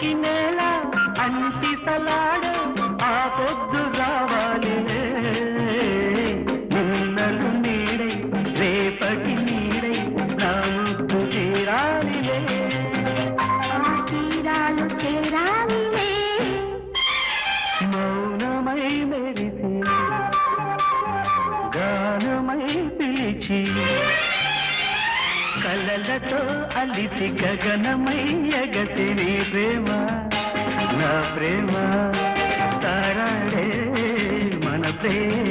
నేటికి నేల అంటి సలాడు ఆ పొద్దు రావాలి నిన్నలు నీడై రేపటి నీడై నా ముద్దు తీరాలిలే ఆ తీరాలు చేరాలిలే మౌనమై మెరిసి గానమై పిలిచి కలలతో అలిసి గగనమై ఎగసి నీ ప్రేమ నా ప్రేమ తారాడే మన ప్రేమ